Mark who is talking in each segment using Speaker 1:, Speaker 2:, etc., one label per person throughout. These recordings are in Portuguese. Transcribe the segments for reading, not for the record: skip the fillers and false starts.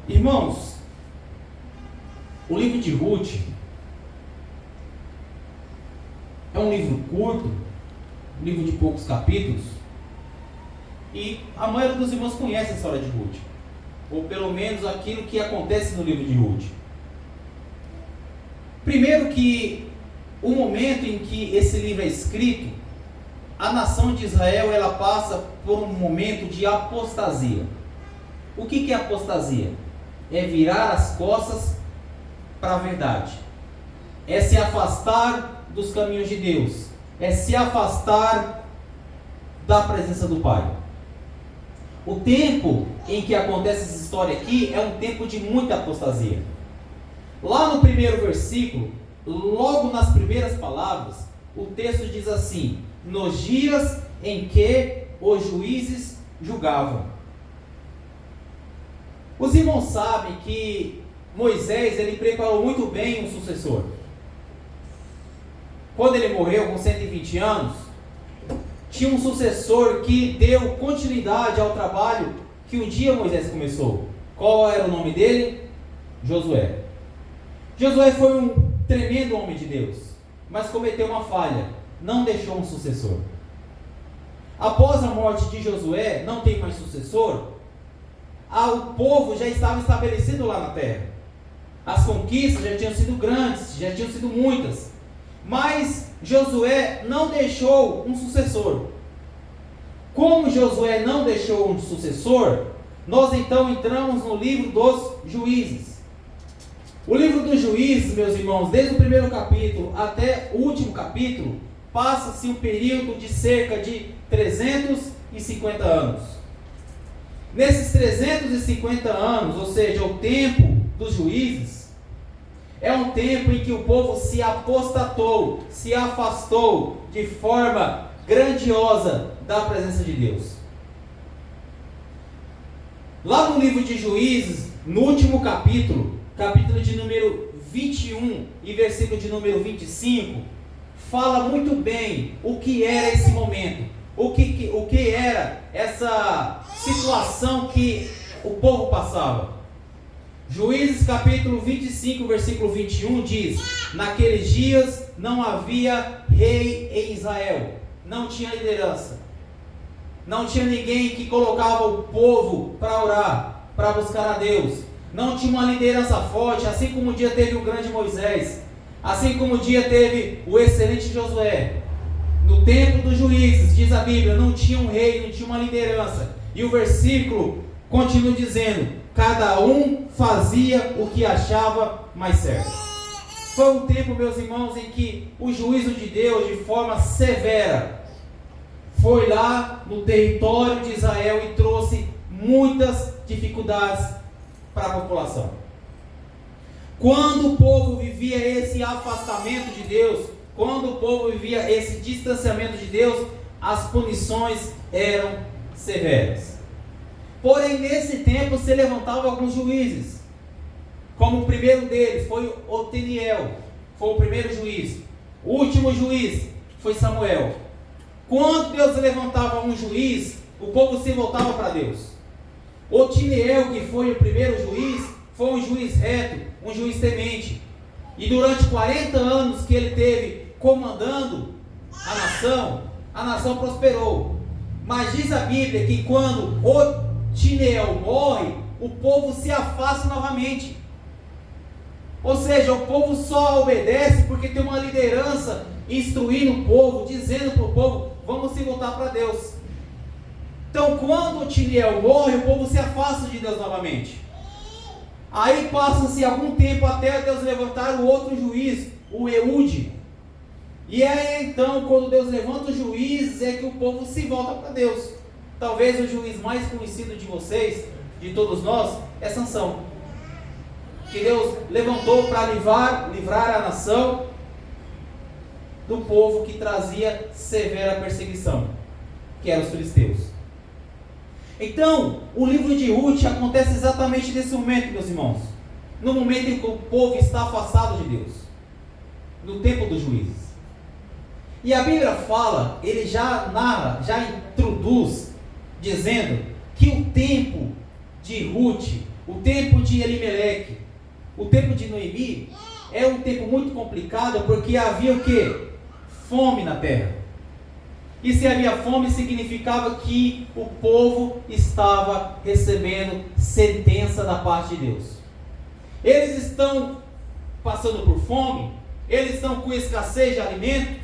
Speaker 1: Irmãos, o livro de Ruth é um livro curto, um livro de poucos capítulos, e a maioria dos irmãos conhece a história de Ruth, ou pelo menos aquilo que acontece no livro de Ruth. Primeiro que o momento em que esse livro é escrito, a nação de Israel ela passa por um momento de apostasia. O que é apostasia? É virar as costas para a verdade, é se afastar dos caminhos de Deus, é se afastar da presença do Pai. O tempo em que acontece essa história aqui é um tempo de muita apostasia. Lá no primeiro versículo, logo nas primeiras palavras, o texto diz assim: nos dias em que os juízes julgavam. Os irmãos sabem que Moisés ele preparou muito bem um sucessor. Quando ele morreu com 120 anos, tinha um sucessor que deu continuidade ao trabalho que um dia Moisés começou. Qual era o nome dele? Josué. Josué foi um tremendo homem de Deus, mas cometeu uma falha, não deixou um sucessor. Após a morte de Josué, não tem mais sucessor. O povo já estava estabelecido lá na terra. As conquistas já tinham sido grandes, já tinham sido muitas. Mas Josué não deixou um sucessor. Como Josué não deixou um sucessor, nós então entramos no livro dos Juízes. O livro dos Juízes, meus irmãos, desde o primeiro capítulo até o último capítulo, passa-se um período de cerca de 350 anos. Nesses 350 anos, ou seja, o tempo dos juízes, é um tempo em que o povo se apostatou, se afastou de forma grandiosa da presença de Deus. Lá no livro de Juízes, no último capítulo, capítulo de número 21 e versículo de número 25, fala muito bem o que era esse momento, o que era essa situação que o povo passava. Juízes capítulo 25, versículo 21 diz: naqueles dias não havia rei em Israel, não tinha liderança, não tinha ninguém que colocava o povo para orar, para buscar a Deus, não tinha uma liderança forte, assim como um dia teve o grande Moisés, assim como um dia teve o excelente Josué. No tempo dos juízes, diz a Bíblia, não tinha um rei, não tinha uma liderança. E o versículo continua dizendo: cada um fazia o que achava mais certo. Foi um tempo, meus irmãos, em que o juízo de Deus, de forma severa, foi lá no território de Israel e trouxe muitas dificuldades para a população. Quando o povo vivia esse afastamento de Deus, quando o povo vivia esse distanciamento de Deus, as punições eram severas. Porém, nesse tempo se levantavam alguns juízes, como o primeiro deles foi Otiniel, foi o primeiro juiz. O último juiz foi Samuel. Quando Deus levantava um juiz, o povo se voltava para Deus. Otiniel, que foi o primeiro juiz, foi um juiz reto, um juiz temente. E durante 40 anos que ele teve comandando a nação prosperou. Mas diz a Bíblia que quando Otiniel morre, o povo se afasta novamente. Ou seja, o povo só obedece porque tem uma liderança instruindo o povo, dizendo para o povo: vamos se voltar para Deus. Então, quando Otiniel morre, o povo se afasta de Deus novamente. Aí passa-se algum tempo até Deus levantar o outro juiz, o Eude. E é então, quando Deus levanta os juízes, é que o povo se volta para Deus. Talvez o juiz mais conhecido de vocês, de todos nós, é Sansão, que Deus levantou para livrar a nação do povo que trazia severa perseguição, que eram os filisteus. Então, o livro de Ruth acontece exatamente nesse momento, meus irmãos, no momento em que o povo está afastado de Deus, no tempo dos juízes. E a Bíblia fala, ele já narra, já introduz, dizendo que o tempo de Ruth o tempo de Elimeleque, o tempo de Noemi, é um tempo muito complicado, porque havia o quê? Fome na terra. E se havia fome, significava que o povo estava recebendo sentença da parte de Deus. Eles estão passando por fome, eles estão com escassez de alimentos,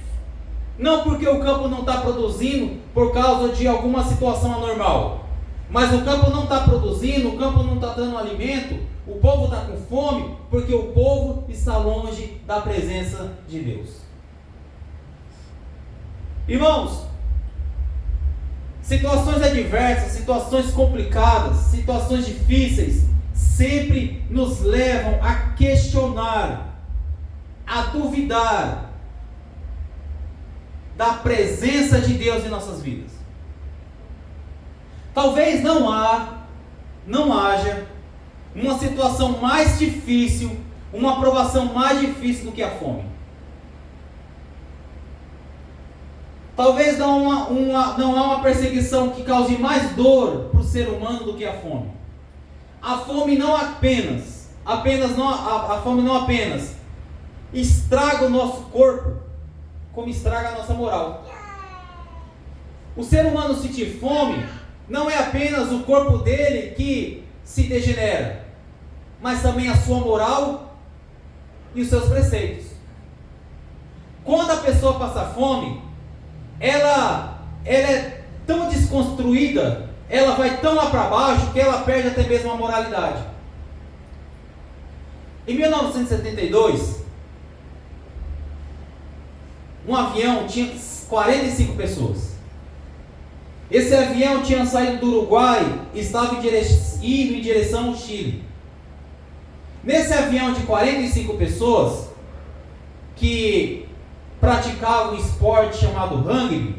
Speaker 1: não porque o campo não está produzindo por causa de alguma situação anormal, mas o campo não está produzindo, o campo não está dando alimento, o povo está com fome, porque o povo está longe da presença de Deus. Irmãos, situações adversas, situações complicadas, situações difíceis, sempre nos levam a questionar, a duvidar da presença de Deus em nossas vidas. Talvez não haja uma situação mais difícil, uma provação mais difícil do que a fome. Talvez não há uma perseguição que cause mais dor para o ser humano do que a fome. A fome não apenas estraga o nosso corpo, como estraga a nossa moral. O ser humano sentir fome não é apenas o corpo dele que se degenera, mas também a sua moral e os seus preceitos. Quando a pessoa passa fome, ela é tão desconstruída, ela vai tão lá para baixo que ela perde até mesmo a moralidade. Em 1972, um avião tinha 45 pessoas. Esse avião tinha saído do Uruguai e estava indo em direção ao Chile. Nesse avião de 45 pessoas, que praticava um esporte chamado rugby,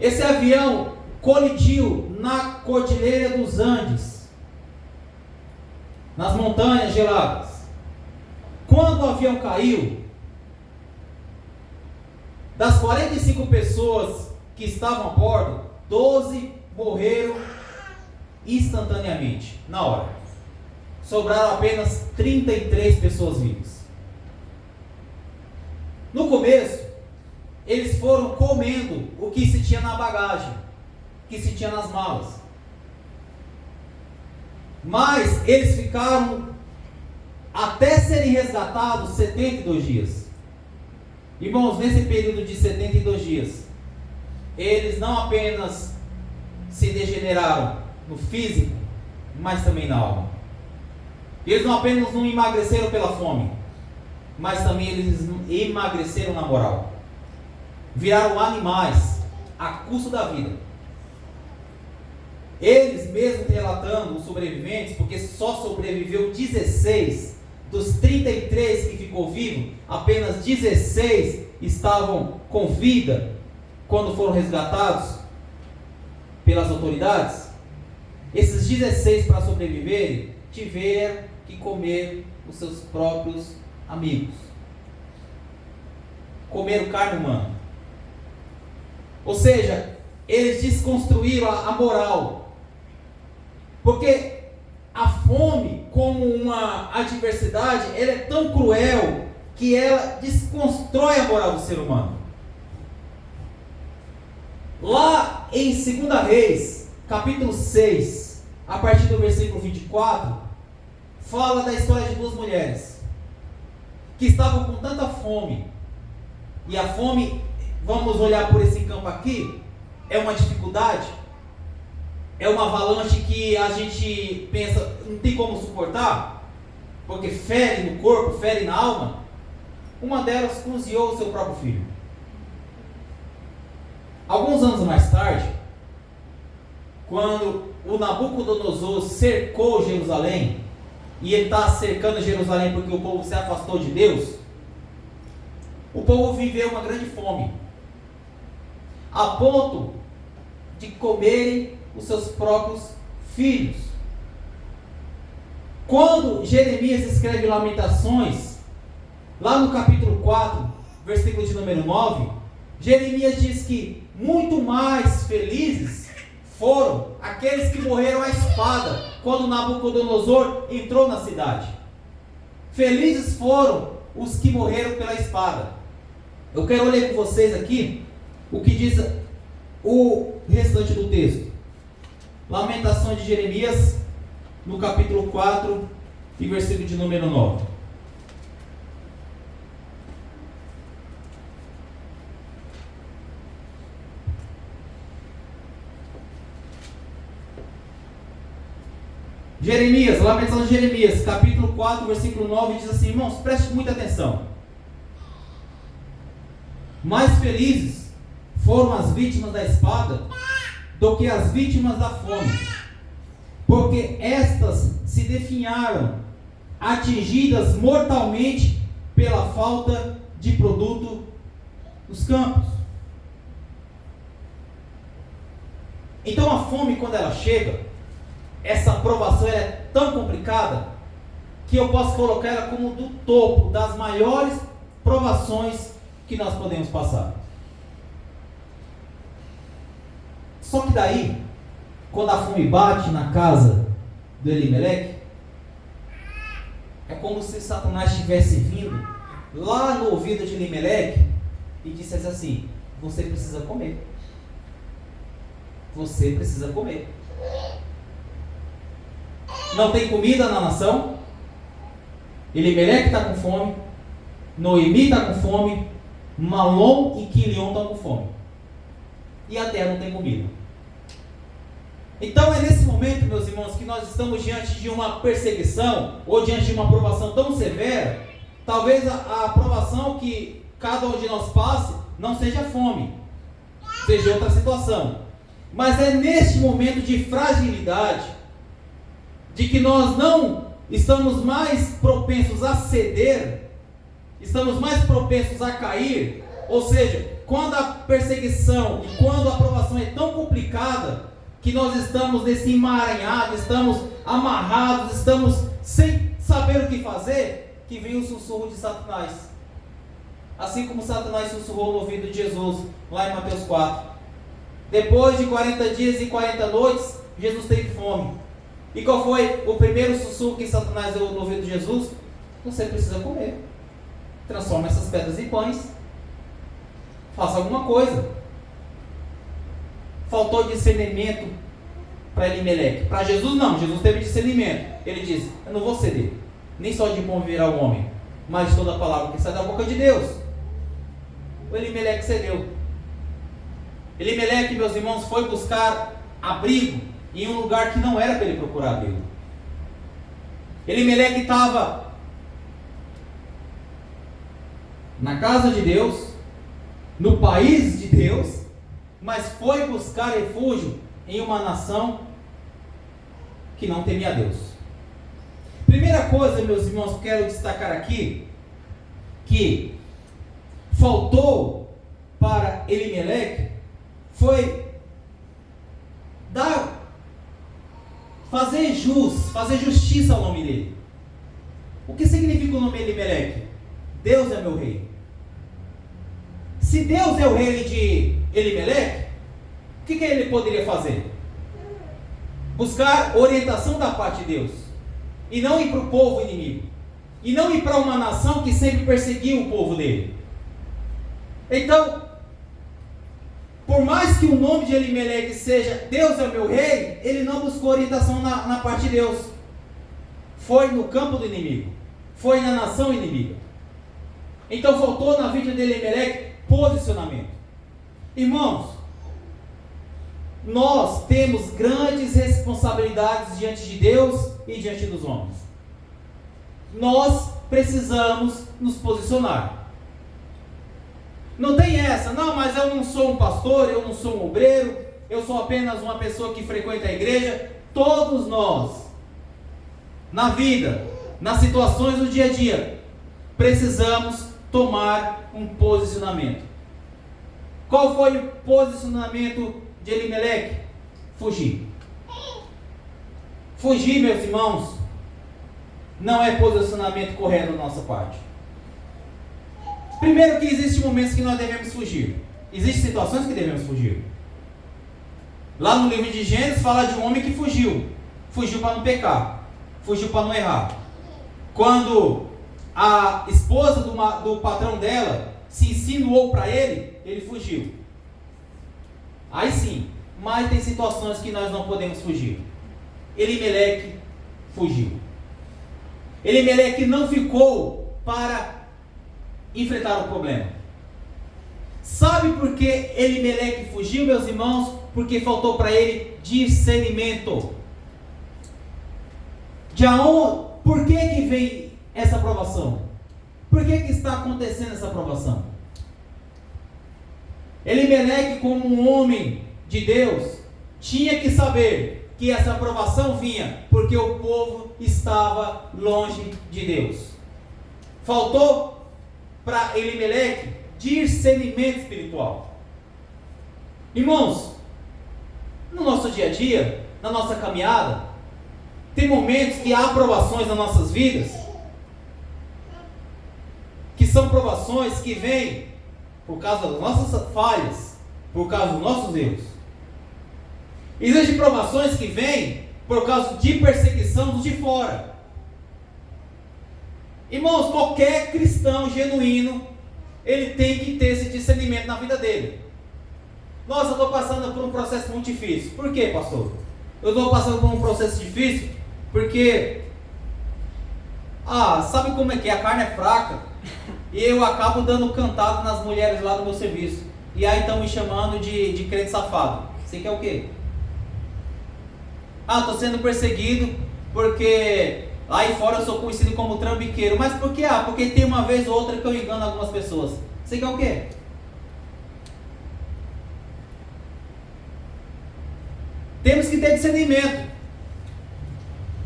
Speaker 1: esse avião colidiu na Cordilheira dos Andes, nas montanhas geladas. Quando o avião caiu, das 45 pessoas que estavam a bordo, 12 morreram instantaneamente, na hora. Sobraram apenas 33 pessoas vivas. No começo, eles foram comendo o que se tinha na bagagem, o que se tinha nas malas. Mas eles ficaram, até serem resgatados, 72 dias. Irmãos, nesse período de 72 dias, eles não apenas se degeneraram no físico, mas também na alma. Eles não apenas não emagreceram pela fome, mas também eles emagreceram na moral. Viraram animais a custo da vida. Eles mesmos relatando, os sobreviventes, porque só sobreviveu 16 dos 33 que ficou vivo, apenas 16 estavam com vida quando foram resgatados pelas autoridades. Esses 16, para sobreviverem, tiveram que comer os seus próprios amigos. Comeram carne humana. Ou seja, eles desconstruíram a moral. Porque a fome, como uma adversidade, ela é tão cruel que ela desconstrói a moral do ser humano. Lá em 2 Reis, capítulo 6, a partir do versículo 24, fala da história de duas mulheres que estavam com tanta fome. E a fome, vamos olhar por esse campo aqui, é uma dificuldade, é uma avalanche que a gente pensa, não tem como suportar, porque fere no corpo, fere na alma. Uma delas cozinhou o seu próprio filho. Alguns anos mais tarde, quando o Nabucodonosor cercou Jerusalém, e ele está cercando Jerusalém porque o povo se afastou de Deus, o povo viveu uma grande fome, a ponto de comerem os seus próprios filhos. Quando Jeremias escreve Lamentações, lá no capítulo 4, versículo de número 9, Jeremias diz que muito mais felizes foram aqueles que morreram à espada quando Nabucodonosor entrou na cidade. Felizes foram os que morreram pela espada. Eu quero ler com vocês aqui o que diz o restante do texto. Lamentações de Jeremias, no capítulo 4 e versículo de número 9. Jeremias, Lamentações de Jeremias, capítulo 4, versículo 9, diz assim, irmãos, preste muita atenção. Mais felizes foram as vítimas da espada do que as vítimas da fome, porque estas se definharam, atingidas mortalmente pela falta de produto nos campos. Então a fome, quando ela chega, essa provação ela é tão complicada que eu posso colocar ela como do topo das maiores provações que nós podemos passar. Só que daí, quando a fome bate na casa do Elimeleque, é como se Satanás estivesse vindo lá no ouvido de Elimeleque e dissesse assim: você precisa comer. Você precisa comer. Não tem comida na nação. Elimeleque está com fome. Noemi está com fome. Malom e Quilion estão com fome. E a terra não tem comida. Então é nesse momento, meus irmãos, que nós estamos diante de uma perseguição ou diante de uma provação tão severa. Talvez a provação que cada um de nós passe não seja fome, seja outra situação. Mas é neste momento de fragilidade, de que nós não estamos mais propensos a ceder, estamos mais propensos a cair, ou seja, quando a perseguição e quando a provação é tão complicada, que nós estamos nesse emaranhado, estamos amarrados, estamos sem saber o que fazer, que vem o sussurro de Satanás. Assim como Satanás sussurrou no ouvido de Jesus, lá em Mateus 4. Depois de 40 dias e 40 noites, Jesus teve fome. E qual foi o primeiro sussurro que Satanás deu no ouvido de Jesus? Você precisa comer. Transforma essas pedras em pães. Faça alguma coisa. Faltou discernimento para Elimeleque. Para Jesus não, Jesus teve discernimento. Ele disse: eu não vou ceder, nem só de pão viverá o homem, mas de toda a palavra que sai da boca de Deus. O Elimeleque cedeu. Elimeleque, meus irmãos, foi buscar abrigo em um lugar que não era para ele procurar abrigo. Elimeleque estava na casa de Deus, no país de Deus, mas foi buscar refúgio em uma nação que não temia a Deus. Primeira coisa, meus irmãos, que eu quero destacar aqui, que faltou para Elimeleque, foi fazer justiça ao nome dele. O que significa o nome Elimeleque? Deus é meu rei. Se Deus é o rei de Elimeleque, o que ele poderia fazer? Buscar orientação da parte de Deus, e não ir para o povo inimigo, e não ir para uma nação que sempre perseguia o povo dele. Então, por mais que o nome de Elimeleque seja Deus é o meu rei, ele não buscou orientação na parte de Deus. Foi no campo do inimigo, foi na nação inimiga. Então faltou na vida de Elimeleque posicionamento. Irmãos, nós temos grandes responsabilidades diante de Deus e diante dos homens. Nós precisamos nos posicionar. Não tem essa, não, mas eu não sou um pastor, eu não sou um obreiro, eu sou apenas uma pessoa que frequenta a igreja. Todos nós, na vida, nas situações do dia a dia, precisamos tomar um posicionamento. Qual foi o posicionamento de Elimeleque? Fugir. Fugir, meus irmãos, não é posicionamento correto da nossa parte. Primeiro que existem momentos que nós devemos fugir. Existem situações que devemos fugir. Lá no livro de Gênesis fala de um homem que fugiu. fugiu para não pecar, fugiu para não errar. Quando a esposa do patrão dela se insinuou para ele, ele fugiu. Aí sim, mas tem situações que nós não podemos fugir. Elimeleque fugiu. Elimeleque não ficou para enfrentar o problema. Sabe por que Elimeleque fugiu, meus irmãos? Porque faltou para ele discernimento. Por que vem essa provação? Por que está acontecendo essa provação? Elimeleque, como um homem de Deus, tinha que saber que essa provação vinha porque o povo estava longe de Deus. Faltou para Elimeleque discernimento espiritual. Irmãos, no nosso dia a dia, na nossa caminhada, tem momentos que há provações nas nossas vidas, que são provações que vêm por causa das nossas falhas, por causa dos nossos erros. Existem provações que vêm por causa de perseguição dos de fora. Irmãos, qualquer cristão genuíno, ele tem que ter esse discernimento na vida dele. Nossa, eu estou passando por um processo muito difícil. Por quê, pastor? Eu estou passando por um processo difícil porque, sabe como é que é? A carne é fraca e eu acabo dando cantado nas mulheres lá do meu serviço. E aí estão me chamando de crente safado. Você quer o quê? Estou sendo perseguido porque lá aí fora eu sou conhecido como trambiqueiro. Mas por quê? Porque tem uma vez ou outra que eu engano algumas pessoas. Você quer o quê? Temos que ter discernimento.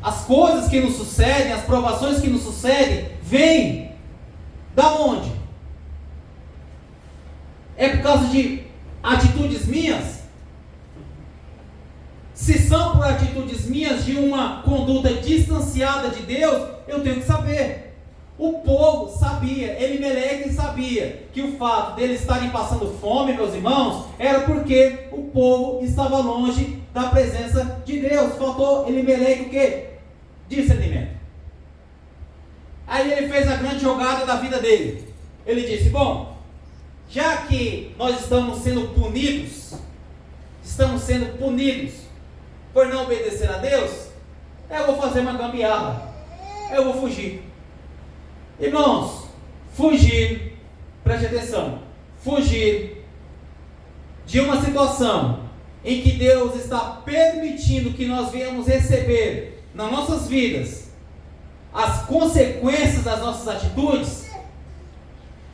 Speaker 1: As coisas que nos sucedem, as provações que nos sucedem, vêm da onde? É por causa de atitudes minhas? Se são por atitudes minhas de uma conduta distanciada de Deus, eu tenho que saber. O povo sabia, Elimeleque sabia que o fato deles estarem passando fome, meus irmãos, era porque o povo estava longe da presença de Deus. Faltou Elimeleque o quê? Discernimento. Aí ele fez a grande jogada da vida dele. Ele disse: bom, já que nós estamos sendo punidos por não obedecer a Deus, eu vou fazer uma gambiarra, eu vou fugir. Irmãos, fugir, preste atenção, fugir de uma situação em que Deus está permitindo que nós venhamos receber nas nossas vidas as consequências das nossas atitudes,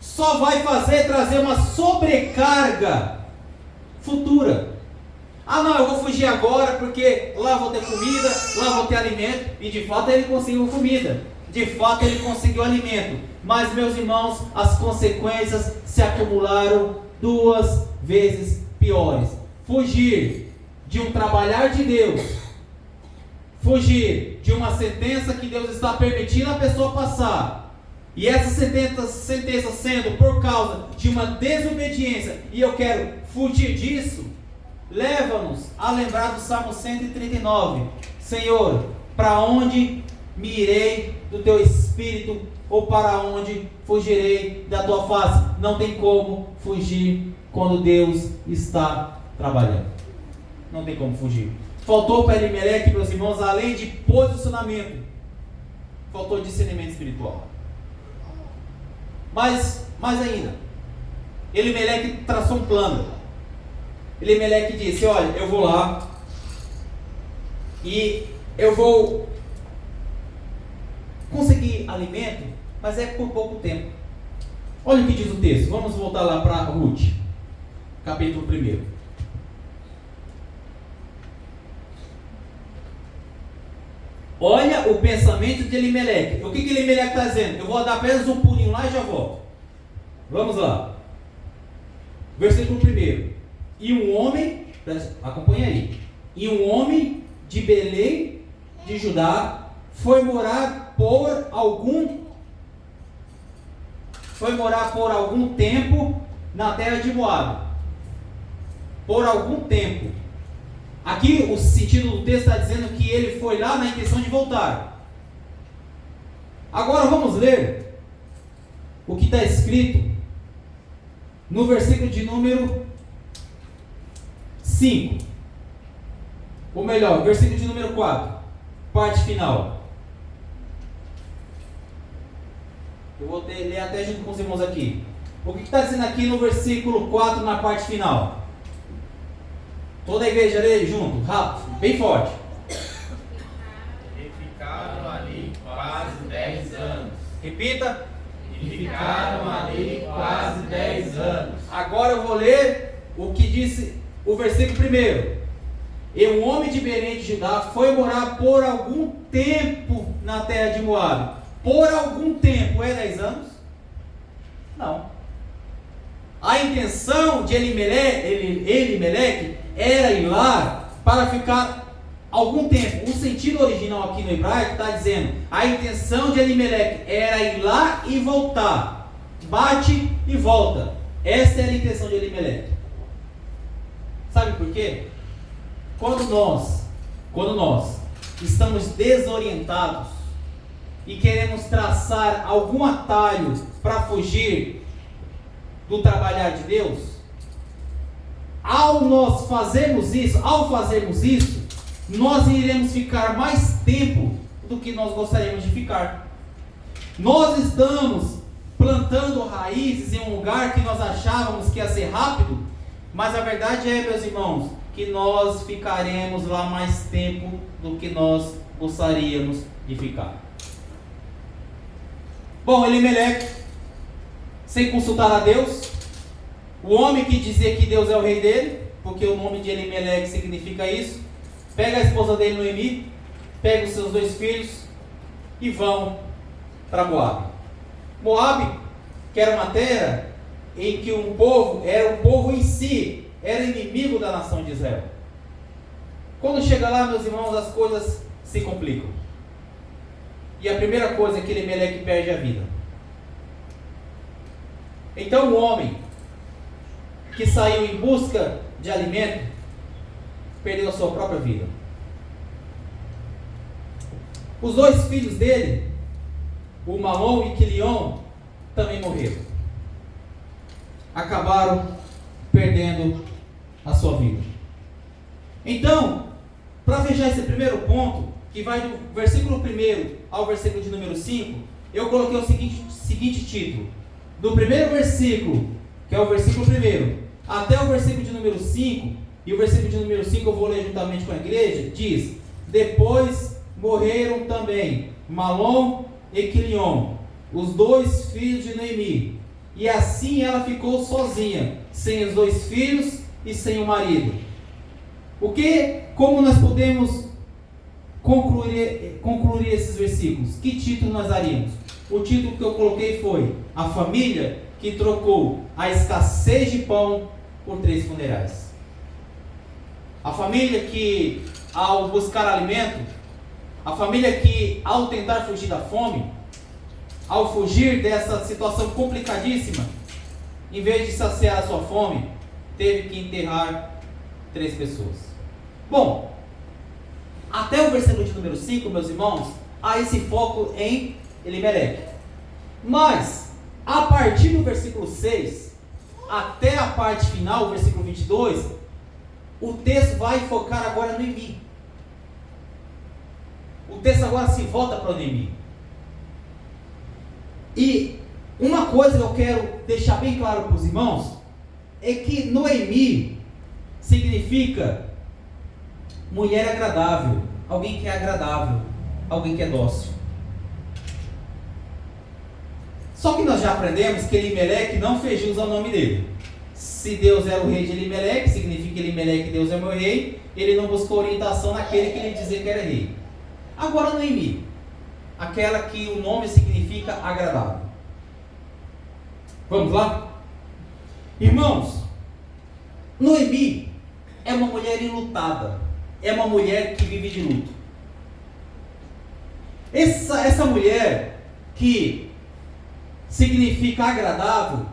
Speaker 1: só vai trazer uma sobrecarga futura. Não, eu vou fugir agora porque lá vou ter comida, lá vou ter alimento. E de fato ele conseguiu comida, de fato ele conseguiu alimento. Mas, meus irmãos, as consequências se acumularam 2 vezes piores. Fugir de um trabalhar de Deus, fugir de uma sentença que Deus está permitindo a pessoa passar, e essa sentença sendo por causa de uma desobediência, e eu quero fugir disso, leva-nos a lembrar do Salmo 139. Senhor, para onde me irei do teu espírito, ou para onde fugirei da tua face? Não tem como fugir quando Deus está trabalhando. Não tem como fugir. Faltou para Elimeleque, meus irmãos, além de posicionamento, faltou discernimento espiritual. Mas, mais ainda, Elimeleque traçou um plano. Elimeleque disse: olha, eu vou lá e eu vou conseguir alimento, mas é por pouco tempo. Olha o que diz o texto. Vamos voltar lá para Ruth, capítulo 1. Olha o pensamento de Elimeleque. O que Elimeleque está dizendo? Eu vou dar apenas um pulinho lá e já volto. Vamos lá. Versículo 1. E um homem, acompanha aí. E um homem de Belém de Judá foi morar por algum tempo na terra de Moabe. Por algum tempo. Aqui o sentido do texto está dizendo que ele foi lá na intenção de voltar. Agora vamos ler o que está escrito no versículo de número 5. Ou melhor, versículo de número 4, parte final. Eu vou ler até junto com os irmãos aqui. O que está dizendo aqui no versículo 4, na parte final? Toda a igreja lê junto, rápido, bem forte.
Speaker 2: E ficaram ali quase 10 anos.
Speaker 1: Repita.
Speaker 2: E ficaram ali quase 10 anos.
Speaker 1: Agora eu vou ler o que disse o versículo primeiro. E um homem de Belém de Judá foi morar por algum tempo na terra de Moabe. Por algum tempo, é 10 anos? Não. A intenção de Elimeleque era ir lá para ficar algum tempo. O sentido original aqui no hebraico está dizendo, a intenção de Elimeleque era ir lá e voltar. Bate e volta. Essa era a intenção de Elimeleque. Sabe por quê? Quando nós estamos desorientados e queremos traçar algum atalho para fugir do trabalhar de Deus, ao fazermos isso, nós iremos ficar mais tempo do que nós gostaríamos de ficar. Nós estamos plantando raízes em um lugar que nós achávamos que ia ser rápido, mas a verdade é, meus irmãos, que nós ficaremos lá mais tempo do que nós gostaríamos de ficar. Bom, Elimeleque, sem consultar a Deus, o homem que dizia que Deus é o rei dele, porque o nome de Elimeleque significa isso, pega a esposa dele, Noemi, pega os seus 2 filhos e vão para Moabe. Moabe, que era uma terra em que um povo em si, era inimigo da nação de Israel. Quando chega lá, meus irmãos, as coisas se complicam. E a primeira coisa é que Elimeleque perde a vida. Então o homem que saiu em busca de alimento perdeu a sua própria vida. Os 2 filhos dele, o Malom e Quilion, também morreram. Acabaram perdendo a sua vida. Então, para fechar esse primeiro ponto, que vai do versículo 1 ao versículo de número 5, eu coloquei o seguinte título. Do primeiro versículo, que é o versículo 1, até o versículo de número 5, e o versículo de número 5 eu vou ler juntamente com a igreja, diz: depois morreram também Malom e Quilion, os 2 filhos de Noemi, e assim ela ficou sozinha, sem os 2 filhos e sem o marido. Como nós podemos concluir esses versículos? Que título nós daríamos? O título que eu coloquei foi: a família que trocou a escassez de pão por 3 funerais. A família que, ao buscar alimento, a família que, ao tentar fugir da fome, ao fugir dessa situação complicadíssima, em vez de saciar a sua fome, teve que enterrar 3 pessoas. Bom, até o versículo de número 5, meus irmãos, há esse foco em Elimeleque. Mas, a partir do versículo 6, até a parte final, o versículo 22, o texto vai focar agora no Noemi. O texto agora se volta para Noemi. E uma coisa que eu quero deixar bem claro para os irmãos, é que Noemi significa mulher agradável, alguém que é agradável, alguém que é dócil. Só que nós já aprendemos que Elimeleque não fez jus ao nome dele. Se Deus era o rei de Elimeleque, significa Elimeleque, Deus é meu rei. Ele não buscou orientação naquele que ele dizia que era rei. Agora Noemi, aquela que o nome significa agradável. Vamos lá? Irmãos, Noemi é uma mulher enlutada, é uma mulher que vive de luto. Essa mulher que significa agradável,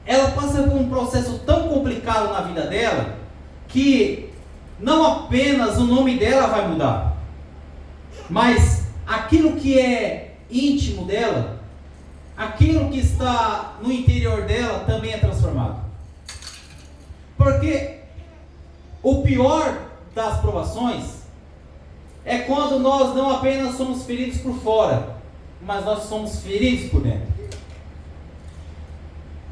Speaker 1: ela passa por um processo tão complicado na vida dela, que não apenas o nome dela vai mudar, mas aquilo que é íntimo dela, aquilo que está no interior dela também é transformado. Porque o pior das provações é quando nós não apenas somos feridos por fora, mas nós somos feridos por dentro.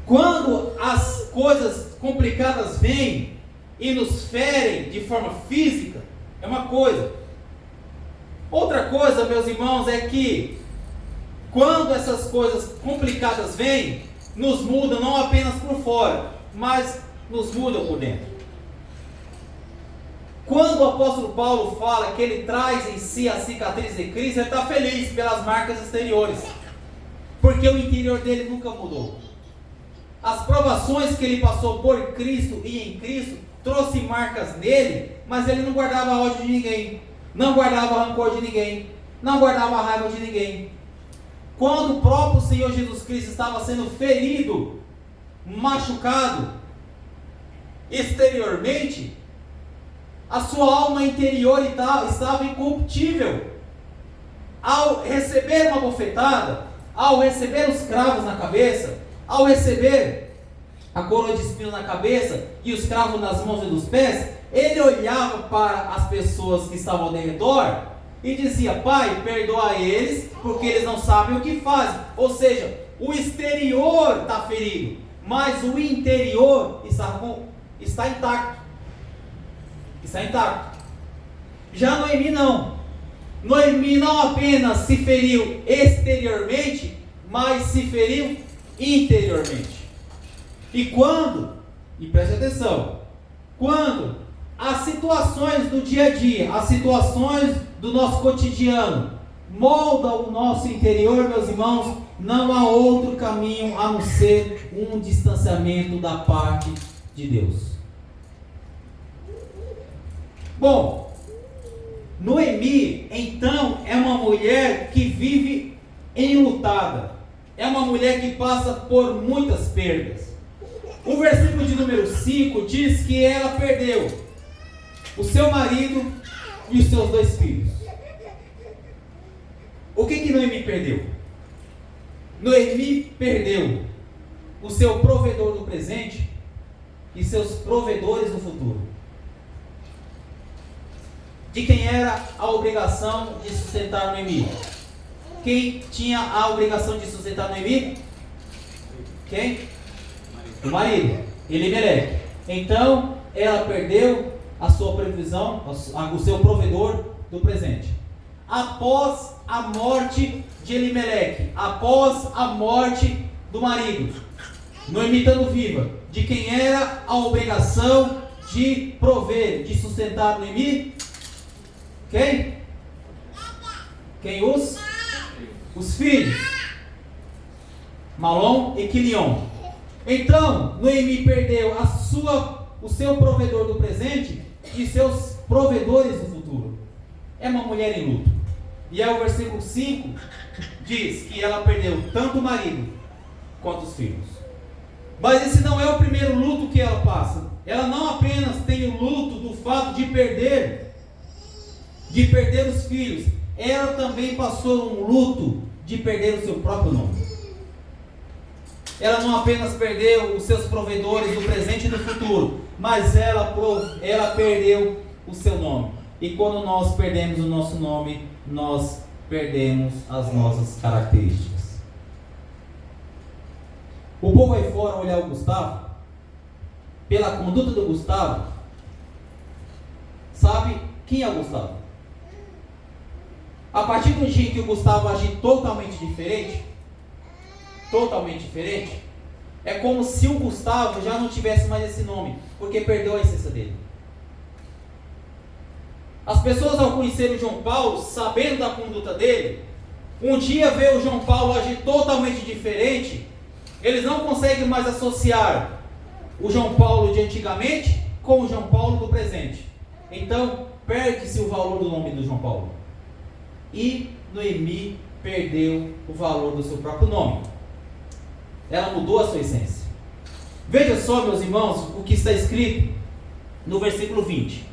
Speaker 1: Quando as coisas complicadas vêm e nos ferem de forma física, é uma coisa. Outra coisa, meus irmãos, é que quando essas coisas complicadas vêm, nos mudam não apenas por fora, mas nos mudam por dentro. Quando o apóstolo Paulo fala que ele traz em si a cicatriz de Cristo, ele está feliz pelas marcas exteriores, porque o interior dele nunca mudou. As provações que ele passou por Cristo e em Cristo trouxe marcas nele, mas ele não guardava ódio de ninguém, não guardava rancor de ninguém, não guardava raiva de ninguém. Quando o próprio Senhor Jesus Cristo estava sendo ferido, machucado exteriormente, a sua alma interior estava incorruptível. Ao receber uma bofetada, ao receber os cravos na cabeça, ao receber a coroa de espinhos na cabeça e os cravos nas mãos e nos pés, ele olhava para as pessoas que estavam ao redor e dizia: Pai, perdoa eles, porque eles não sabem o que fazem. Ou seja, o exterior está ferido, mas o interior está intacto. Está intacto. Já Noemi não. Noemi não apenas se feriu exteriormente, mas se feriu interiormente. E preste atenção, quando as situações do dia a dia, as situações do nosso cotidiano moldam o nosso interior, meus irmãos, não há outro caminho a não ser um distanciamento da parte de Deus. Bom, Noemi, então, é uma mulher que vive enlutada. É uma mulher que passa por muitas perdas. O versículo de número 5 diz que ela perdeu o seu marido e os seus 2 filhos. O que Noemi perdeu? Noemi perdeu o seu provedor do presente e seus provedores do futuro. De quem era a obrigação de sustentar Noemi? Quem tinha a obrigação de sustentar Noemi? Quem? O marido, Elimeleque. Então, ela perdeu a sua previsão, o seu provedor do presente. Após a morte de Elimeleque, após a morte do marido, Noemi estando viva, de quem era a obrigação de prover, de sustentar Noemi? Quem? Quem? Os filhos. Malom e Quilion. Então, Noemi perdeu o seu provedor do presente e seus provedores do futuro. É uma mulher em luto. E aí o versículo 5 diz que ela perdeu tanto o marido quanto os filhos. Mas esse não é o primeiro luto que ela passa. Ela não apenas tem o luto do fato de perder os filhos, ela também passou um luto de perder o seu próprio nome. Ela não apenas perdeu os seus provedores do presente e do futuro, mas ela perdeu o seu nome. E quando nós perdemos o nosso nome, nós perdemos as nossas características. O povo aí fora olhar o Gustavo, pela conduta do Gustavo, sabe quem é o Gustavo? A partir do dia que o Gustavo agir totalmente diferente, é como se o Gustavo já não tivesse mais esse nome, porque perdeu a essência dele. As pessoas, ao conhecer o João Paulo, sabendo da conduta dele, um dia vê o João Paulo agir totalmente diferente, eles não conseguem mais associar o João Paulo de antigamente com o João Paulo do presente. Então, perde-se o valor do nome do João Paulo. E Noemi perdeu o valor do seu próprio nome. Ela mudou a sua essência. Veja só, meus irmãos, o que está escrito no versículo 20.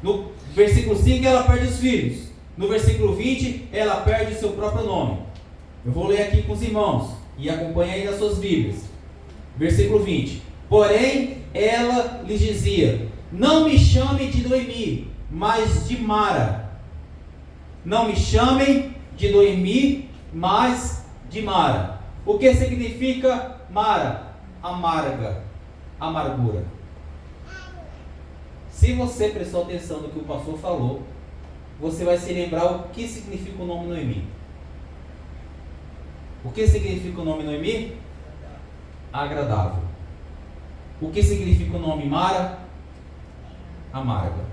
Speaker 1: No versículo 5 ela perde os filhos. No versículo 20 ela perde o seu próprio nome. Eu vou ler aqui com os irmãos e acompanhe aí nas suas Bíblias. Versículo 20. Porém ela lhes dizia: não me chamem de Noemi, mas de Mara. Não me chamem de Noemi, mas de Mara. O que significa Mara? Amarga, amargura. Se você prestou atenção no que o pastor falou, você vai se lembrar o que significa o nome Noemi. O que significa o nome Noemi? Agradável. O que significa o nome Mara? Amarga.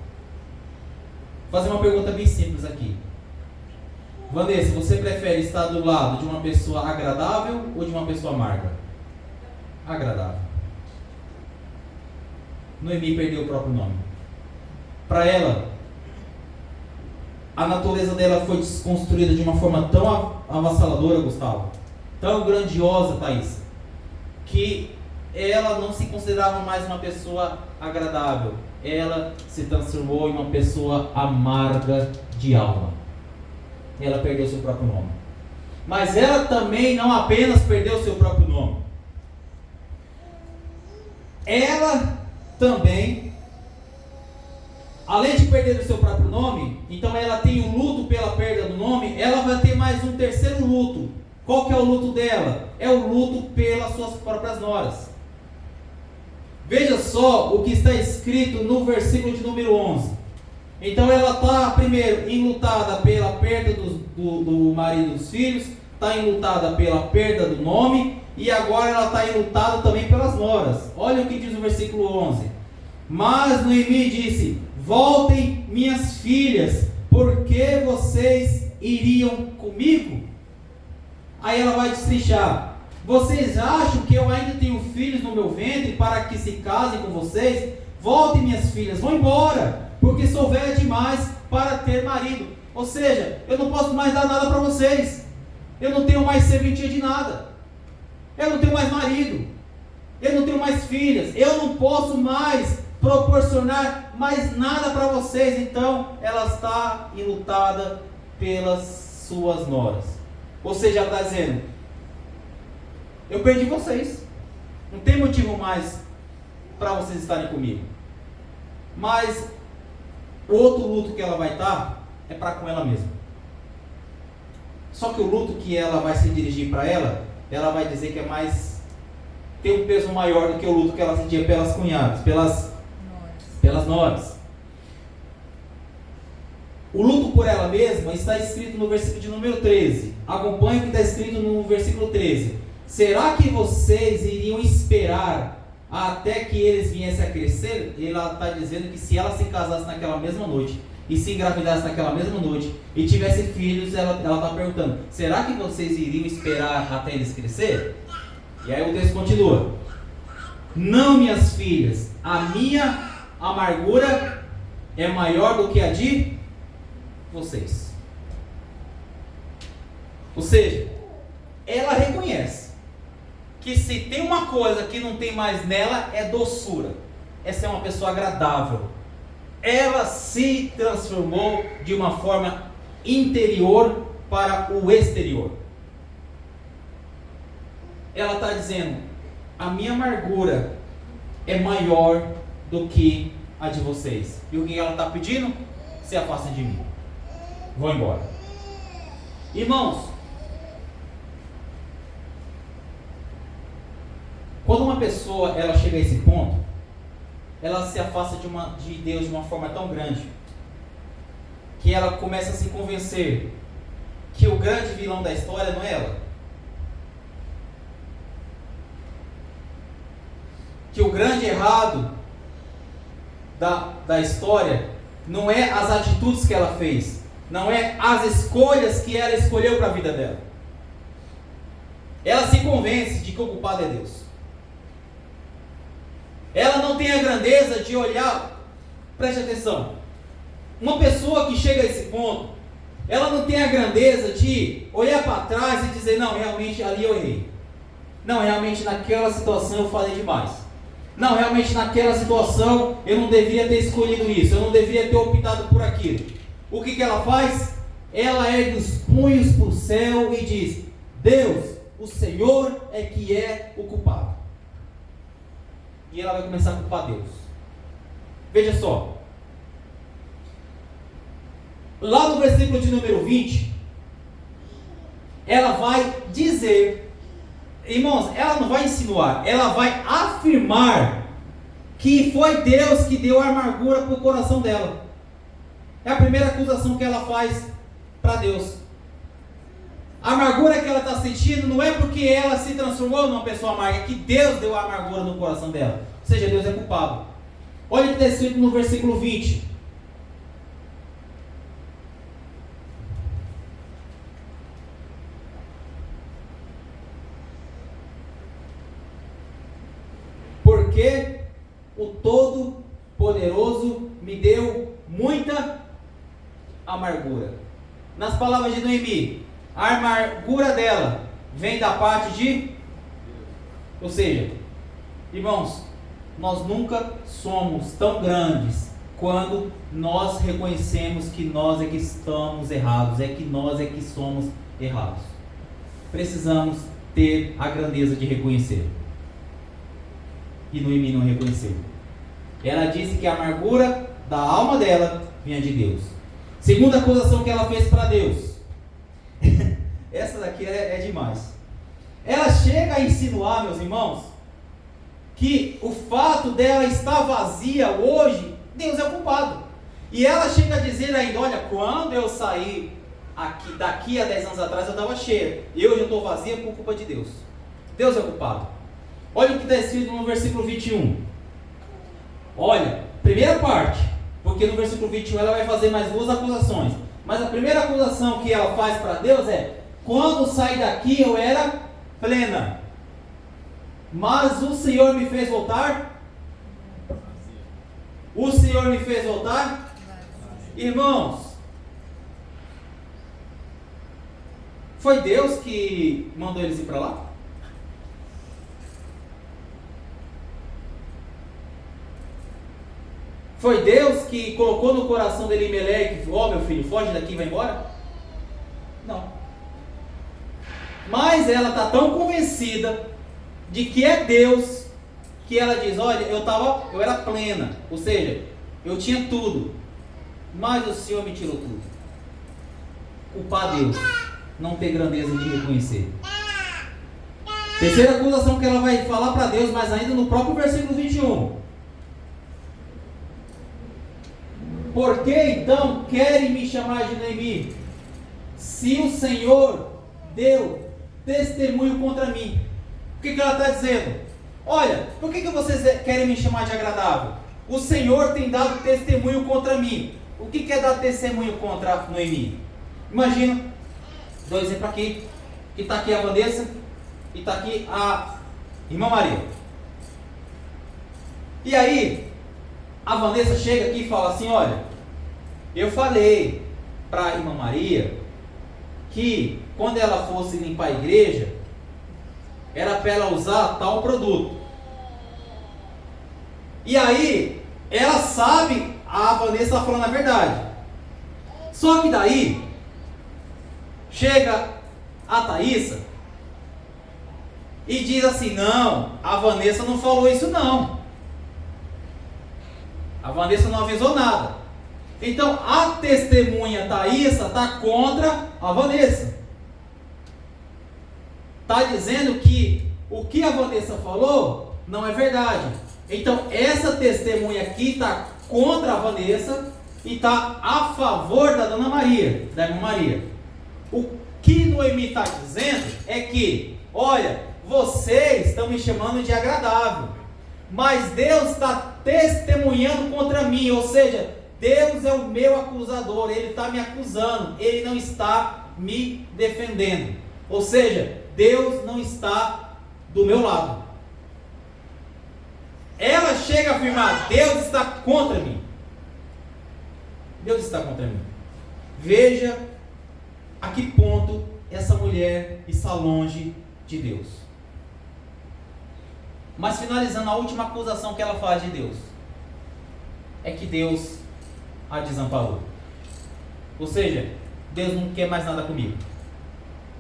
Speaker 1: Vou fazer uma pergunta bem simples aqui. Vanessa, você prefere estar do lado de uma pessoa agradável ou de uma pessoa amarga? Agradável. Noemi perdeu o próprio nome. Para ela, a natureza dela foi desconstruída de uma forma tão avassaladora, Gustavo, tão grandiosa, Thaís, que ela não se considerava mais uma pessoa agradável. Ela se transformou em uma pessoa amarga de alma. Ela perdeu seu próprio nome. Mas ela também não apenas perdeu seu próprio nome. Ela também, além de perder o seu próprio nome, então ela tem um luto pela perda do nome, ela vai ter mais um terceiro luto. Qual que é o luto dela? É o luto pelas suas próprias noras. Veja só o que está escrito no versículo de número 11. Então ela está, primeiro, enlutada pela perda do marido e dos filhos, está enlutada pela perda do nome, e agora ela está enlutada também pelas noras. Olha o que diz o versículo 11. Mas Noemi disse: voltem, minhas filhas, porque vocês iriam comigo? Aí ela vai destrinchar: vocês acham que eu ainda tenho filhos no meu ventre para que se casem com vocês? Voltem, minhas filhas, vão embora, porque sou velha demais para ter marido. Ou seja, eu não posso mais dar nada para vocês. Eu não tenho mais serventia de nada. Eu não tenho mais marido. Eu não tenho mais filhas. Eu não posso mais proporcionar mais nada para vocês. Então, ela está enlutada pelas suas noras. Ou seja, ela está dizendo: eu perdi vocês. Não tem motivo mais para vocês estarem comigo. Mas o outro luto que ela vai estar é para com ela mesma. Só que o luto que ela vai se dirigir para ela vai dizer que é mais, tem um peso maior do que o luto que ela sentia pelas cunhadas, pelas noras. O luto por ela mesma está escrito no versículo de número 13. Acompanhe o que está escrito no versículo 13. Será que vocês iriam esperar até que eles viessem a crescer? Ela está dizendo que se ela se casasse naquela mesma noite e se engravidasse naquela mesma noite e tivesse filhos, ela está perguntando: será que vocês iriam esperar até eles crescer? E aí o texto continua: não, minhas filhas, a minha amargura é maior do que a de vocês. Ou seja, ela reconhece que se tem uma coisa que não tem mais nela, é doçura. Essa é uma pessoa agradável. Ela se transformou de uma forma interior para o exterior. Ela está dizendo: a minha amargura é maior do que a de vocês. E o que ela está pedindo? Se afastem de mim. Vão embora. Irmãos, quando uma pessoa ela chega a esse ponto, ela se afasta de Deus de uma forma tão grande que ela começa a se convencer que o grande vilão da história não é ela, que o grande errado da história não é as atitudes que ela fez, não é as escolhas que ela escolheu para a vida dela. Ela se convence de que o culpado é Deus. Ela não tem a grandeza de olhar, preste atenção, uma pessoa que chega a esse ponto, ela não tem a grandeza de olhar para trás e dizer: não, realmente ali eu errei, não, realmente naquela situação eu falei demais. Não, realmente naquela situação eu não deveria ter escolhido isso, eu não deveria ter optado por aquilo. O que ela faz? Ela ergue os punhos para o céu e diz: Deus, o Senhor é que é o culpado. E ela vai começar a culpar Deus. Veja só. Lá no versículo de número 20, ela vai dizer, irmãos, ela não vai insinuar, ela vai afirmar que foi Deus que deu a amargura para o coração dela. É a primeira acusação que ela faz para Deus. A amargura que ela está sentindo não é porque ela se transformou numa pessoa amarga, é que Deus deu a amargura no coração dela. Ou seja, Deus é culpado. Olha o que está escrito no versículo 20. Porque o Todo-Poderoso me deu muita amargura. Nas palavras de Noemi, a amargura dela vem da parte de... Ou seja, irmãos, nós nunca somos tão grandes quando nós reconhecemos que nós é que estamos errados, é que nós é que somos errados. Precisamos ter a grandeza de reconhecer. E Noemi não reconheceu. Ela disse que a amargura da alma dela vinha de Deus. Segunda acusação que ela fez para Deus. Essa daqui é demais. Ela chega a insinuar, meus irmãos, que o fato dela estar vazia hoje, Deus é o culpado. E ela chega a dizer ainda: olha, quando eu saí daqui a 10 anos atrás eu estava cheia, e hoje eu estou vazia por culpa de Deus. Deus é o culpado. Olha o que está escrito no versículo 21. Olha, primeira parte, porque no versículo 21 ela vai fazer mais duas acusações. Mas a primeira acusação que ela faz para Deus é: quando saí daqui eu era plena, mas o Senhor me fez voltar. O Senhor me fez voltar. Irmãos, foi Deus que mandou eles ir para lá? Foi Deus que colocou no coração de Elimeleque: ó, meu filho, foge daqui e vai embora? Não. Mas ela está tão convencida de que é Deus, que ela diz: olha, eu era plena, ou seja, eu tinha tudo, mas o Senhor me tirou tudo. Culpar Deus, não ter grandeza de reconhecer. Terceira acusação que ela vai falar para Deus, mas ainda no próprio versículo 21. Por que então querem me chamar de Noemi, se o Senhor deu testemunho contra mim? O que ela está dizendo? Olha, por que vocês querem me chamar de agradável? O Senhor tem dado testemunho contra mim. O que é dar testemunho contra Noemi? Imagina, dou um exemplo aqui, que está aqui a Vanessa e está aqui a irmã Maria. E aí, a Vanessa chega aqui e fala assim: olha, eu falei para a irmã Maria que quando ela fosse limpar a igreja, era para ela usar tal produto. E aí, ela sabe, a Vanessa está falando a verdade. Só que daí, chega a Thaísa e diz assim: não, a Vanessa não falou isso não. A Vanessa não avisou nada. Então a testemunha Thaísa está contra a Vanessa. Está dizendo que o que a Vanessa falou não é verdade. Então essa testemunha aqui está contra a Vanessa e está a favor da Dona Maria, da irmã Maria. O que Noemi está dizendo é que, olha, vocês estão me chamando de agradável, mas Deus está testemunhando contra mim, ou seja, Deus é o meu acusador, Ele está me acusando, Ele não está me defendendo, ou seja, Deus não está do meu lado. Ela chega a afirmar: Deus está contra mim. Deus está contra mim. Veja a que ponto essa mulher está longe de Deus. Mas finalizando, a última acusação que ela faz de Deus é que Deus a desamparou. Ou seja, Deus não quer mais nada comigo.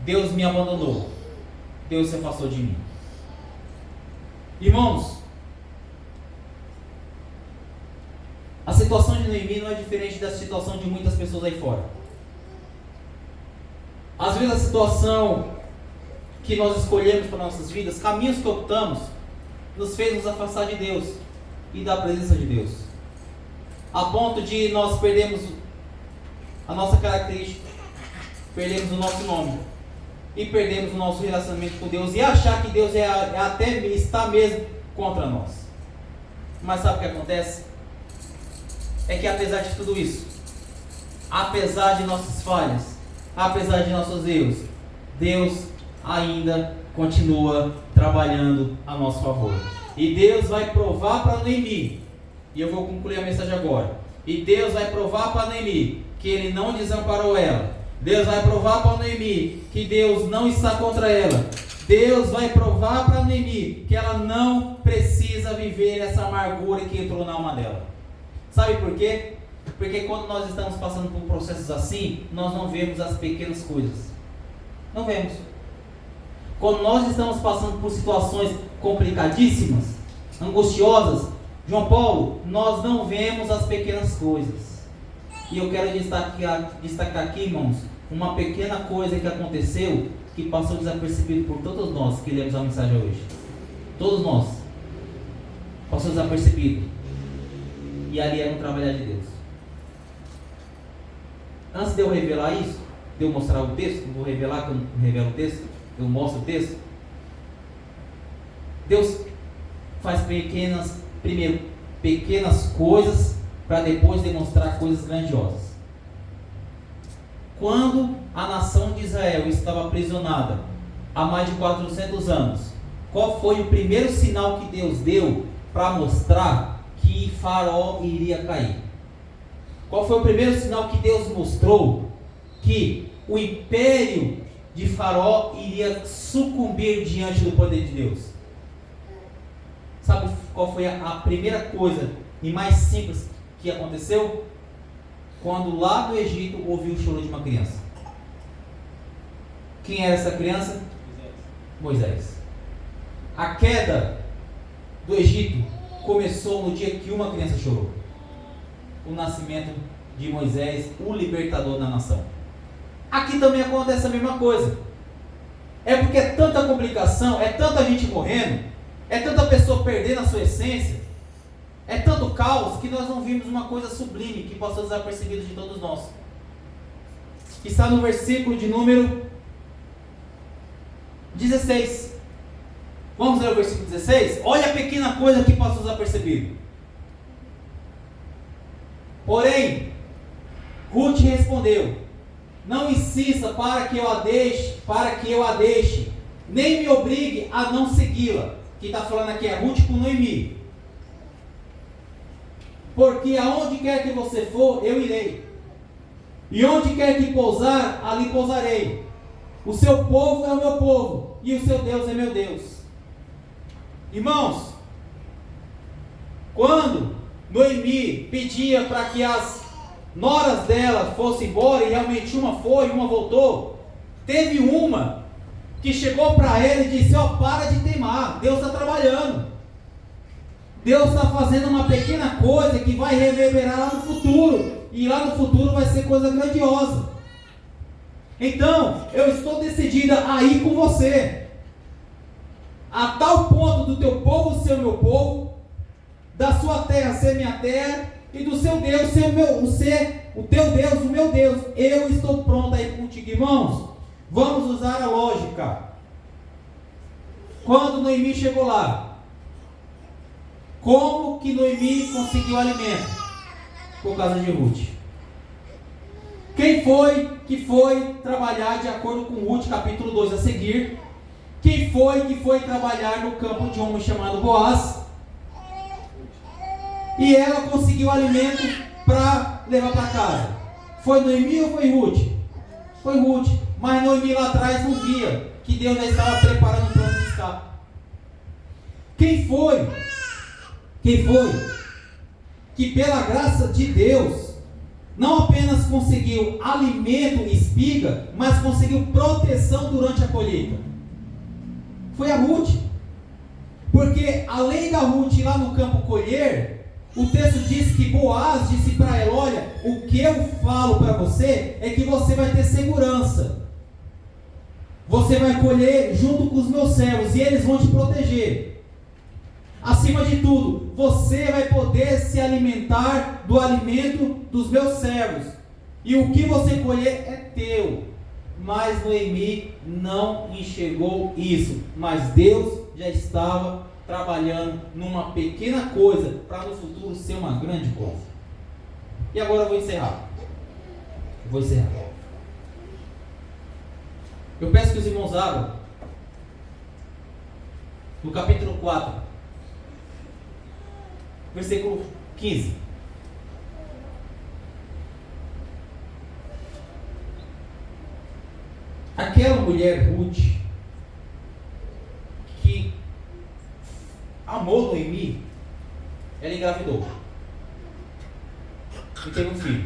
Speaker 1: Deus me abandonou. Deus se afastou de mim. Irmãos, a situação de Noemi não é diferente da situação de muitas pessoas aí fora. Às vezes a situação que nós escolhemos para nossas vidas, caminhos que optamos, nos fez nos afastar de Deus e da presença de Deus, a ponto de nós perdermos a nossa característica, perdemos o nosso nome e perdemos o nosso relacionamento com Deus e achar que Deus até está mesmo contra nós. Mas sabe o que acontece? É que apesar de tudo isso, apesar de nossas falhas, apesar de nossos erros, Deus ainda continua trabalhando a nosso favor. E Deus vai provar para Noemi, e eu vou concluir a mensagem agora. E Deus vai provar para Noemi que Ele não desamparou ela. Deus vai provar para Noemi que Deus não está contra ela. Deus vai provar para Noemi que ela não precisa viver essa amargura que entrou na alma dela. Sabe por quê? Porque quando nós estamos passando por processos assim, nós não vemos as pequenas coisas. Não vemos. Quando nós estamos passando por situações complicadíssimas, angustiosas, João Paulo, nós não vemos as pequenas coisas. E eu quero destacar aqui, irmãos, uma pequena coisa que aconteceu, que passou desapercebido por todos nós que lemos a mensagem hoje. Todos nós. Passou desapercebido. E ali era um trabalhar de Deus. Antes de eu revelar isso, de eu mostrar o texto, eu vou revelar, que eu revelo o texto, eu mostro o texto. Deus faz primeiro pequenas coisas, para depois demonstrar coisas grandiosas. Quando a nação de Israel estava aprisionada há mais de 400 anos, qual foi o primeiro sinal que Deus deu para mostrar que Faraó iria cair? Qual foi o primeiro sinal que Deus mostrou que o império de Faraó iria sucumbir diante do poder de Deus? Sabe qual foi a primeira coisa e mais simples que aconteceu? Quando lá no Egito ouviu o choro de uma criança. Quem era essa criança? Moisés. A queda do Egito começou no dia que uma criança chorou. O nascimento de Moisés, o libertador da nação. Aqui também acontece a mesma coisa. É porque é tanta complicação, é tanta gente morrendo, é tanta pessoa perdendo a sua essência, é tanto caos, que nós não vimos uma coisa sublime que passou desapercebido de todos nós. Está no versículo de número 16. Vamos ler o versículo 16? Olha a pequena coisa que passou desapercebido. Porém, Ruth respondeu: não insista para que eu a deixe, nem me obrigue a não segui-la. Quem está falando aqui é Ruth com Noemi. Porque aonde quer que você for, eu irei. E onde quer que pousar, ali pousarei. O seu povo é o meu povo, e o seu Deus é meu Deus. Irmãos, quando Noemi pedia para que as noras dela fossem embora, e realmente uma foi, uma voltou, teve uma que chegou para ela e disse: ó, para de teimar, Deus está trabalhando. Deus está fazendo uma pequena coisa que vai reverberar lá no futuro. E lá no futuro vai ser coisa grandiosa. Então, eu estou decidida a ir com você. A tal ponto do teu povo ser o meu povo, da sua terra ser minha terra, e do seu Deus ser o teu Deus, o meu Deus. Eu estou pronto a ir contigo, irmãos. Vamos usar a lógica. Quando Noemi chegou lá, como que Noemi conseguiu alimento? Por causa de Ruth. Quem foi que foi trabalhar de acordo com Ruth, capítulo 2 a seguir? Quem foi que foi trabalhar no campo de um homem chamado Boaz? E ela conseguiu alimento para levar para casa. Foi Noemi ou foi Ruth? Foi Ruth. Mas Noemi lá atrás não via que Deus já estava preparando um plano de escape. Quem foi que pela graça de Deus não apenas conseguiu alimento e espiga, mas conseguiu proteção durante a colheita? Foi a Ruth. Porque além da Ruth ir lá no campo colher, o texto diz que Boaz disse para ela: olha, o que eu falo para você é que você vai ter segurança. Você vai colher junto com os meus servos e eles vão te proteger. Acima de tudo, você vai poder se alimentar do alimento dos meus servos. E o que você colher é teu. Mas Noemi não enxergou isso. Mas Deus já estava trabalhando numa pequena coisa para no futuro ser uma grande coisa. E agora eu vou encerrar. Eu peço que os irmãos abram no capítulo 4, versículo 15. Aquela mulher Ruth, que amou Noemi, ela engravidou e teve um filho.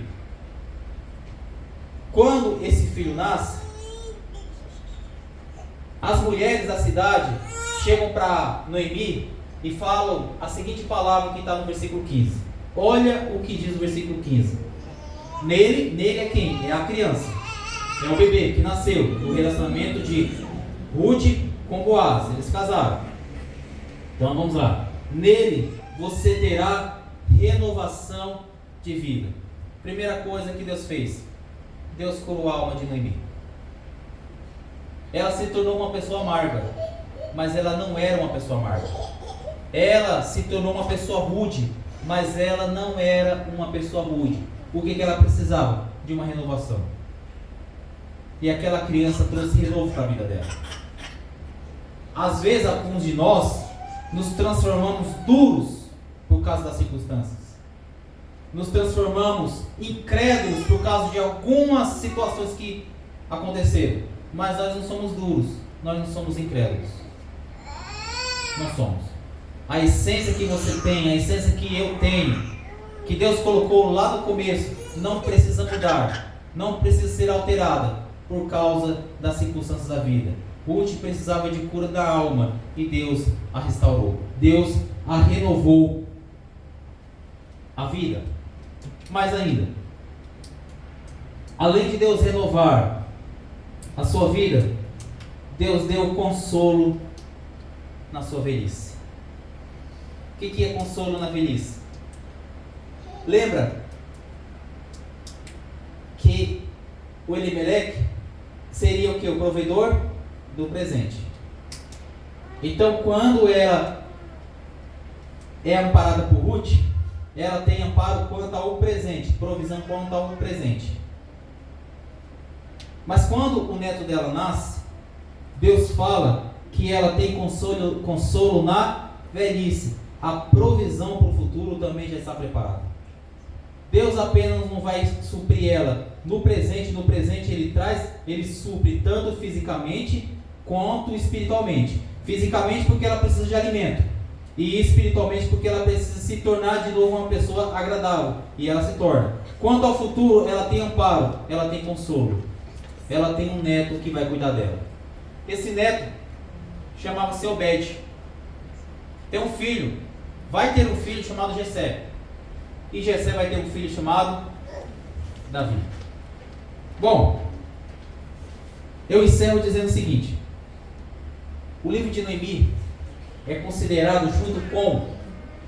Speaker 1: Quando esse filho nasce, as mulheres da cidade chegam para Noemi e falam a seguinte palavra que está no versículo 15. Olha o que diz o versículo 15. Nele é quem? É a criança. É o bebê que nasceu do relacionamento de Ruth com Boaz. Eles casaram. Então vamos lá. Nele você terá renovação de vida. Primeira coisa que Deus fez: Deus curou a alma de Noemi. Ela se tornou uma pessoa amarga, mas ela não era uma pessoa amarga. Ela se tornou uma pessoa rude, mas ela não era uma pessoa rude. O que ela precisava? De uma renovação. E aquela criança trouxe renovo para a vida dela. Às vezes, alguns de nós nos transformamos duros por causa das circunstâncias. Nos transformamos incrédulos por causa de algumas situações que aconteceram. Mas nós não somos duros, nós não somos incrédulos. Não somos. A essência que você tem, a essência que eu tenho, que Deus colocou lá no começo, não precisa mudar, não precisa ser alterada por causa das circunstâncias da vida. Ruth precisava de cura da alma e Deus a restaurou. Deus a renovou a vida. Mais ainda, além de Deus renovar a sua vida, Deus deu consolo na sua velhice. O que é consolo na velhice? Lembra que o Elimeleque seria o que? O provedor do presente. Então, quando ela é amparada por Ruth, ela tem amparo quanto ao presente, provisão quanto ao presente. Mas quando o neto dela nasce, Deus fala que ela tem consolo na velhice. A provisão para o futuro também já está preparada. Deus apenas não vai suprir ela no presente ele supre tanto fisicamente quanto espiritualmente. Fisicamente porque ela precisa de alimento, e espiritualmente porque ela precisa se tornar de novo uma pessoa agradável, e ela se torna. Quanto ao futuro, ela tem amparo, ela tem consolo. Ela tem um neto que vai cuidar dela. Esse neto chamava-se Obed. Tem um filho, vai ter um filho chamado Jessé. E Jessé vai ter um filho chamado Davi. Bom, eu encerro dizendo o seguinte: o livro de Noemi é considerado, junto com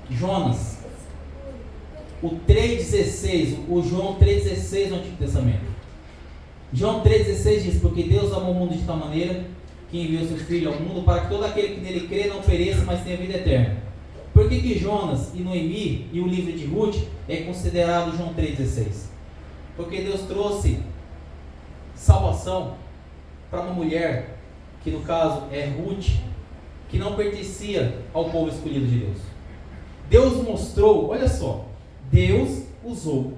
Speaker 1: Jonas, o 3,16, o João 3,16 do Antigo Testamento. João 3,16 diz: porque Deus amou o mundo de tal maneira que enviou seu Filho ao mundo para que todo aquele que nele crê não pereça, mas tenha vida eterna. Por que Jonas e Noemi e o livro de Ruth é considerado João 3,16? Porque Deus trouxe salvação para uma mulher, que no caso é Ruth, que não pertencia ao povo escolhido de Deus. Deus mostrou, olha só, Deus usou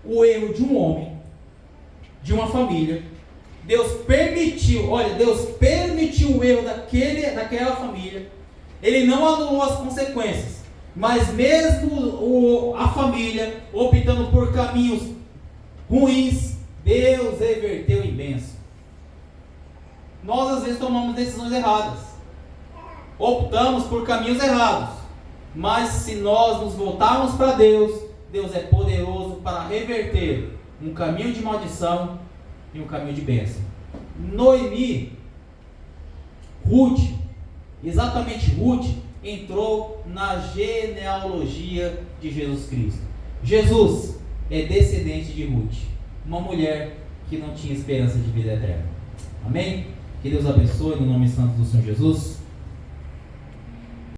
Speaker 1: o erro de um homem, de uma família. Deus permitiu o erro daquela família. Ele não anulou as consequências, mas mesmo a família optando por caminhos ruins, Deus reverteu em bênção. Nós às vezes tomamos decisões erradas, optamos por caminhos errados, mas se nós nos voltarmos para Deus, Deus é poderoso para reverter um caminho de maldição e um caminho de bênção. Noemi, Ruth, exatamente Ruth, entrou na genealogia de Jesus Cristo. Jesus é descendente de Ruth, uma mulher que não tinha esperança de vida eterna. Amém? Que Deus abençoe no nome santo do Senhor Jesus.